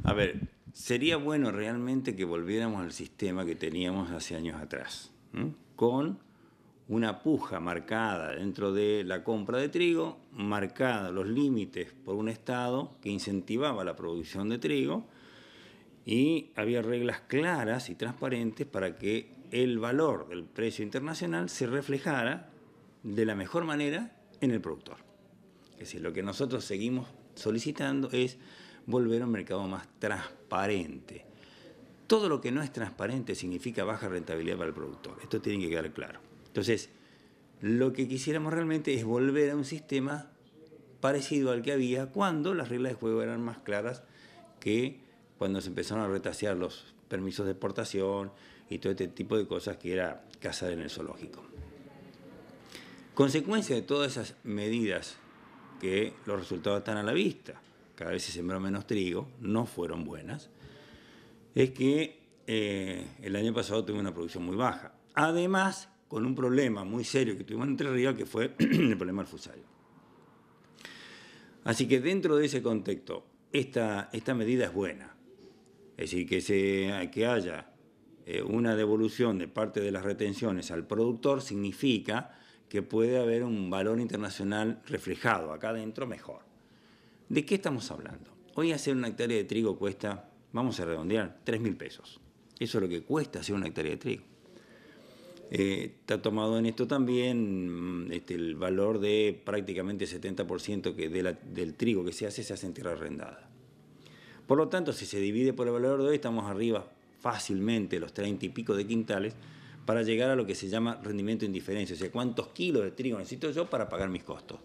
A ver, sería bueno realmente que volviéramos al sistema que teníamos hace años atrás, con una puja marcada dentro de la compra de trigo, marcada los límites por un Estado que incentivaba la producción de trigo y había reglas claras y transparentes para que el valor del precio internacional se reflejara de la mejor manera en el productor. Es decir, lo que nosotros seguimos solicitando es volver a un mercado más transparente. Todo lo que no es transparente significa baja rentabilidad para el productor. Esto tiene que quedar claro. Entonces, lo que quisiéramos realmente es volver a un sistema parecido al que había cuando las reglas de juego eran más claras que cuando se empezaron a retasear los permisos de exportación y todo este tipo de cosas que era cazar en el zoológico. Consecuencia de todas esas medidas, que los resultados están a la vista, cada vez se sembró menos trigo, no fueron buenas, es que el año pasado tuvimos una producción muy baja. Además, con un problema muy serio que tuvimos en Entre Ríos, que fue el problema del fusario. Así que dentro de ese contexto, esta medida es buena. Es decir, que haya una devolución de parte de las retenciones al productor significa que puede haber un valor internacional reflejado acá adentro mejor. ¿De qué estamos hablando? Hoy hacer una hectárea de trigo cuesta, vamos a redondear, 3.000 pesos. Eso es lo que cuesta hacer una hectárea de trigo. Está tomado en esto también el valor de prácticamente 70% del trigo que se hace en tierra arrendada. Por lo tanto, si se divide por el valor de hoy, estamos arriba fácilmente los 30 y pico de quintales para llegar a lo que se llama rendimiento en diferencia, o sea, cuántos kilos de trigo necesito yo para pagar mis costos.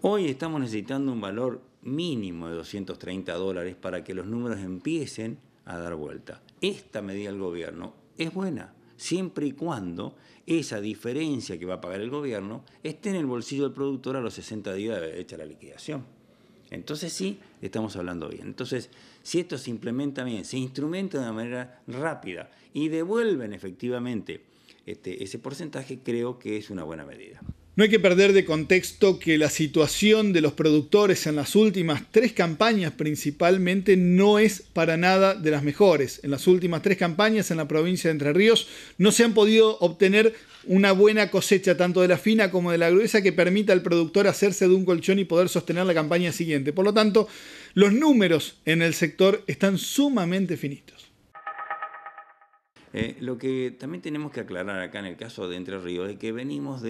Hoy estamos necesitando un valor mínimo de $230 para que los números empiecen a dar vuelta. Esta medida del gobierno es buena, siempre y cuando esa diferencia que va a pagar el gobierno esté en el bolsillo del productor a los 60 días de haber hecho la liquidación. Entonces sí, estamos hablando bien. Entonces, si esto se implementa bien, se instrumenta de una manera rápida y devuelven efectivamente ese porcentaje, creo que es una buena medida. No hay que perder de contexto que la situación de los productores en las últimas 3 campañas principalmente no es para nada de las mejores. En las últimas 3 campañas en la provincia de Entre Ríos no se han podido obtener una buena cosecha tanto de la fina como de la gruesa que permita al productor hacerse de un colchón y poder sostener la campaña siguiente. Por lo tanto, los números en el sector están sumamente finitos. Lo que también tenemos que aclarar acá en el caso de Entre Ríos es que venimos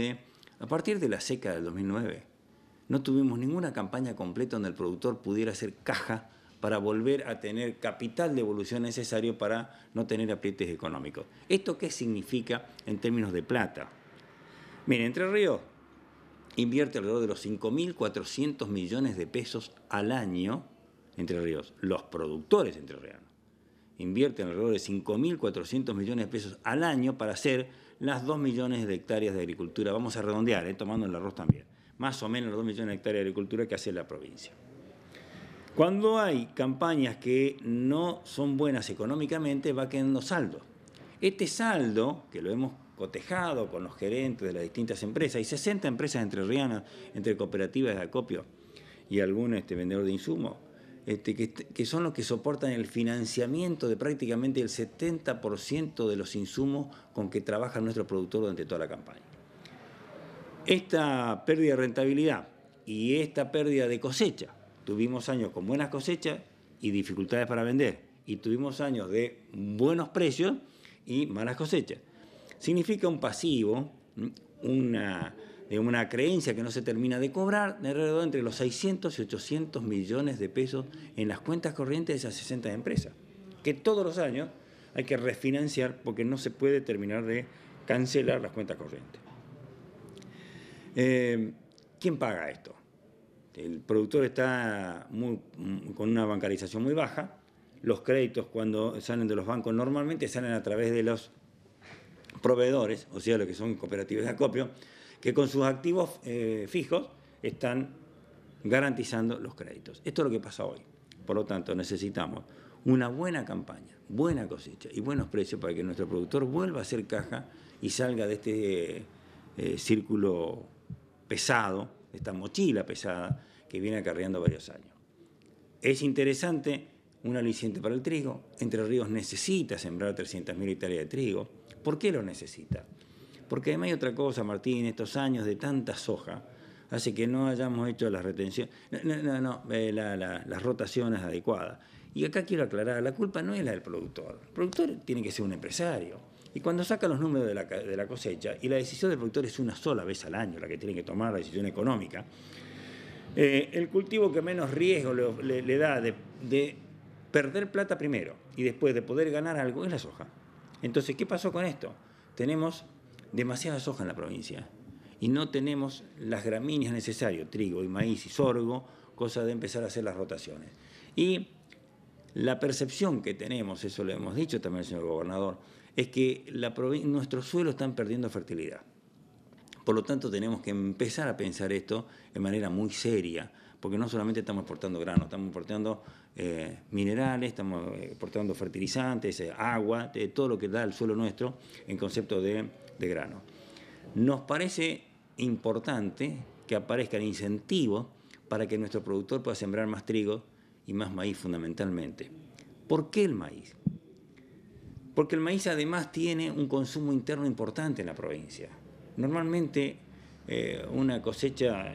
a partir de la seca del 2009, no tuvimos ninguna campaña completa donde el productor pudiera hacer caja para volver a tener capital de evolución necesario para no tener aprietes económicos. ¿Esto qué significa en términos de plata? Miren, Entre Ríos invierte alrededor de los 5.400 millones de pesos al año, Entre Ríos, los productores entrerrianos invierten alrededor de 5.400 millones de pesos al año para hacer las 2 millones de hectáreas de agricultura. Vamos a redondear, tomando el arroz también. Más o menos los 2 millones de hectáreas de agricultura que hace la provincia. Cuando hay campañas que no son buenas económicamente, va quedando saldo. Este saldo, que lo hemos cotejado con los gerentes de las distintas empresas, y 60 empresas entrerrianas, entre cooperativas de acopio y algún vendedor de insumos, que son los que soportan el financiamiento de prácticamente el 70% de los insumos con que trabaja nuestro productor durante toda la campaña. Esta pérdida de rentabilidad y esta pérdida de cosecha, tuvimos años con buenas cosechas y dificultades para vender, y tuvimos años de buenos precios y malas cosechas. Significa un pasivo, una creencia que no se termina de cobrar, de alrededor entre los 600 y 800 millones de pesos en las cuentas corrientes de esas 60 empresas, que todos los años hay que refinanciar porque no se puede terminar de cancelar las cuentas corrientes. ¿Quién paga esto? El productor está con una bancarización muy baja. Los créditos, cuando salen de los bancos, normalmente salen a través de los proveedores, o sea, lo que son cooperativas de acopio, que con sus activos fijos están garantizando los créditos. Esto es lo que pasa hoy. Por lo tanto, necesitamos una buena campaña, buena cosecha y buenos precios para que nuestro productor vuelva a hacer caja y salga de este círculo pesado, esta mochila pesada que viene acarreando varios años. Es interesante un aliciente para el trigo. Entre Ríos necesita sembrar 300.000 hectáreas de trigo. ¿Por qué lo necesita? Porque además hay otra cosa, Martín, estos años de tanta soja hace que no hayamos hecho las retenciones, las rotaciones adecuadas. Y acá quiero aclarar, la culpa no es la del productor. El productor tiene que ser un empresario. Y cuando saca los números de la cosecha, y la decisión del productor es una sola vez al año, la que tiene que tomar la decisión económica, el cultivo que menos riesgo le da de perder plata primero y después de poder ganar algo es la soja. Entonces, ¿qué pasó con esto? Tenemos demasiada soja en la provincia y no tenemos las gramíneas necesarias, trigo y maíz y sorgo, cosa de empezar a hacer las rotaciones. Y la percepción que tenemos, eso lo hemos dicho también el señor gobernador, es que nuestros suelos están perdiendo fertilidad. Por lo tanto, tenemos que empezar a pensar esto de manera muy seria, porque no solamente estamos exportando grano, estamos exportando minerales, estamos exportando fertilizantes, agua, todo lo que da el suelo nuestro en concepto de grano. Nos parece importante que aparezcan incentivos para que nuestro productor pueda sembrar más trigo y más maíz fundamentalmente. ¿Por qué el maíz? Porque el maíz además tiene un consumo interno importante en la provincia. Normalmente una cosecha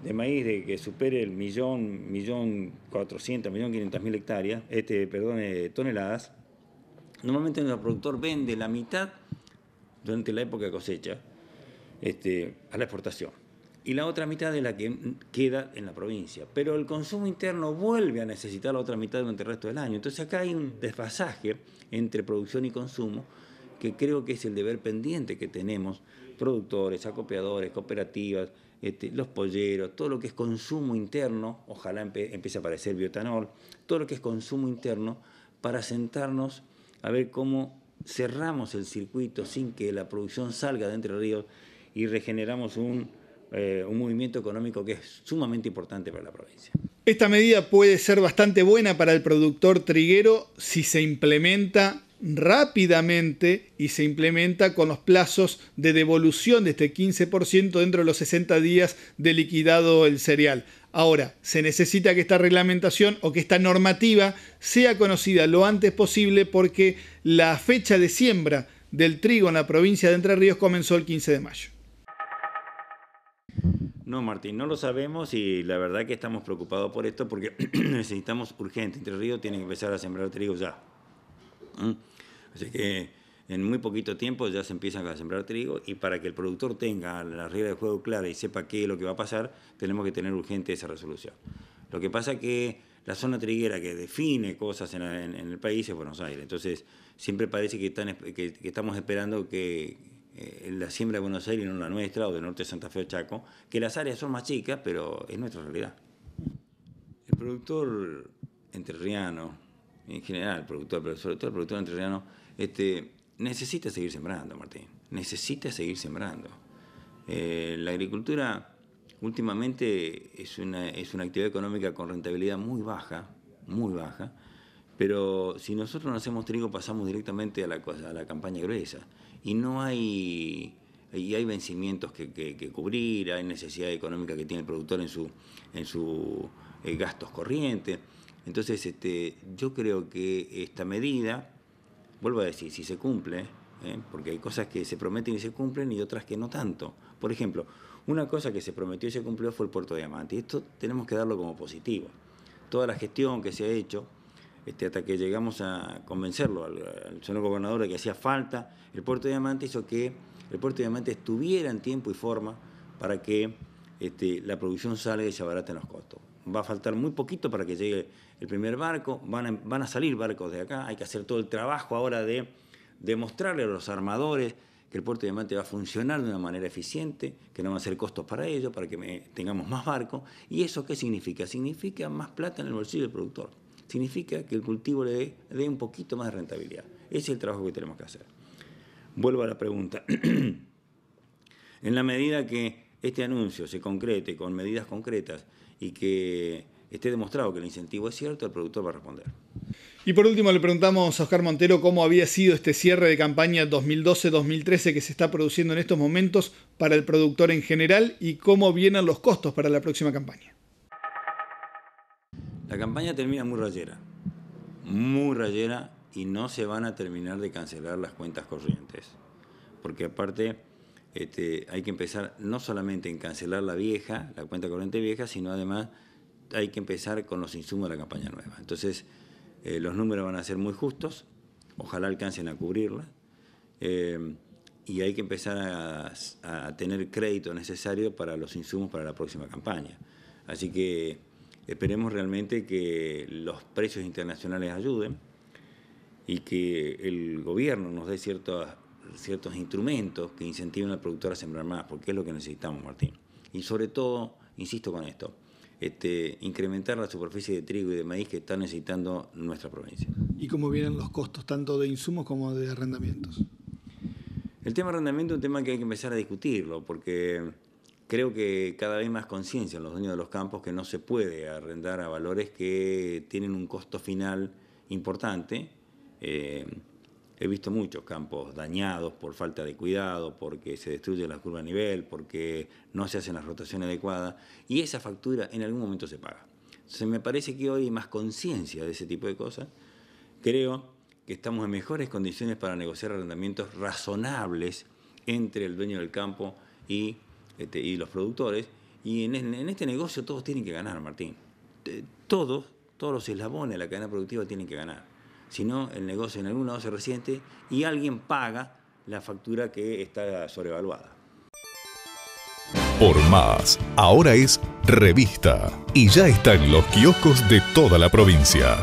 de maíz que supere el 1.400.000, 1.500.000 hectáreas, toneladas, normalmente el productor vende la mitad durante la época de cosecha a la exportación. Y la otra mitad es la que queda en la provincia. Pero el consumo interno vuelve a necesitar la otra mitad durante el resto del año. Entonces acá hay un desfasaje entre producción y consumo que creo que es el deber pendiente que tenemos, productores, acopiadores, cooperativas, los polleros, todo lo que es consumo interno, ojalá empiece a aparecer bioetanol, todo lo que es consumo interno, para sentarnos a ver cómo cerramos el circuito sin que la producción salga de Entre Ríos y regeneramos un movimiento económico que es sumamente importante para la provincia. Esta medida puede ser bastante buena para el productor triguero si se implementa rápidamente y se implementa con los plazos de devolución de este 15% dentro de los 60 días de liquidado el cereal. Ahora, se necesita que esta reglamentación o que esta normativa sea conocida lo antes posible porque la fecha de siembra del trigo en la provincia de Entre Ríos comenzó el 15 de mayo. No, Martín, no lo sabemos y la verdad que estamos preocupados por esto porque necesitamos urgente. Entre Ríos tiene que empezar a sembrar trigo ya. Así que en muy poquito tiempo ya se empiezan a sembrar trigo y para que el productor tenga las reglas de juego claras y sepa qué es lo que va a pasar, tenemos que tener urgente esa resolución. Lo que pasa es que la zona triguera que define cosas en el país es Buenos Aires. Entonces siempre parece que estamos esperando que la siembra de Buenos Aires y no la nuestra, o de Norte de Santa Fe o Chaco, que las áreas son más chicas, pero es nuestra realidad. El productor entrerriano, en general, pero sobre todo el productor entrerriano, necesita seguir sembrando, Martín. Necesita seguir sembrando. La agricultura últimamente es una actividad económica con rentabilidad muy baja, pero si nosotros no hacemos trigo pasamos directamente a la campaña gruesa. Y hay vencimientos que cubrir, hay necesidad económica que tiene el productor en sus gastos corrientes. Entonces, yo creo que esta medida, vuelvo a decir, si se cumple, porque hay cosas que se prometen y se cumplen y otras que no tanto. Por ejemplo, una cosa que se prometió y se cumplió fue el Puerto de Diamante. Y esto tenemos que darlo como positivo. Toda la gestión que se ha hecho, hasta que llegamos a convencerlo al señor gobernador de que hacía falta el Puerto de Diamante, hizo que el Puerto de Diamante estuviera en tiempo y forma para que la producción salga y se abaraten los costos. Va a faltar muy poquito para que llegue el primer barco, van a salir barcos de acá, hay que hacer todo el trabajo ahora de demostrarle a los armadores que el Puerto de Diamante va a funcionar de una manera eficiente, que no va a ser costos para ellos, para que tengamos más barcos. ¿Y eso qué significa? Significa más plata en el bolsillo del productor. Significa que el cultivo le dé un poquito más de rentabilidad. Ese es el trabajo que tenemos que hacer. Vuelvo a la pregunta. En la medida que este anuncio se concrete con medidas concretas y que esté demostrado que el incentivo es cierto, el productor va a responder. Y por último le preguntamos a Oscar Montero cómo había sido este cierre de campaña 2012-2013 que se está produciendo en estos momentos para el productor en general y cómo vienen los costos para la próxima campaña. La campaña termina muy rayera. muy rayera y no se van a terminar de cancelar las cuentas corrientes. Porque aparte hay que empezar no solamente en cancelar la cuenta corriente vieja, sino además hay que empezar con los insumos de la campaña nueva. Entonces, los números van a ser muy justos, ojalá alcancen a cubrirla, y hay que empezar a tener crédito necesario para los insumos para la próxima campaña. Así que esperemos realmente que los precios internacionales ayuden y que el gobierno nos dé ciertos instrumentos que incentiven al productor a sembrar más, porque es lo que necesitamos, Martín. Y sobre todo, insisto con esto, incrementar la superficie de trigo y de maíz que está necesitando nuestra provincia. ¿Y cómo vienen los costos, tanto de insumos como de arrendamientos? El tema de arrendamiento es un tema que hay que empezar a discutirlo, porque creo que cada vez más conciencia en los dueños de los campos que no se puede arrendar a valores que tienen un costo final importante. He visto muchos campos dañados por falta de cuidado, porque se destruye la curva a nivel, porque no se hacen las rotaciones adecuadas, y esa factura en algún momento se paga. Entonces me parece que hoy hay más conciencia de ese tipo de cosas. Creo que estamos en mejores condiciones para negociar arrendamientos razonables entre el dueño del campo y los productores, y en este negocio todos tienen que ganar, Martín. Todos los eslabones de la cadena productiva tienen que ganar. Si no, el negocio en algún lado se resiente y alguien paga la factura que está sobrevaluada. Por Más, ahora es Revista y ya está en los kioscos de toda la provincia.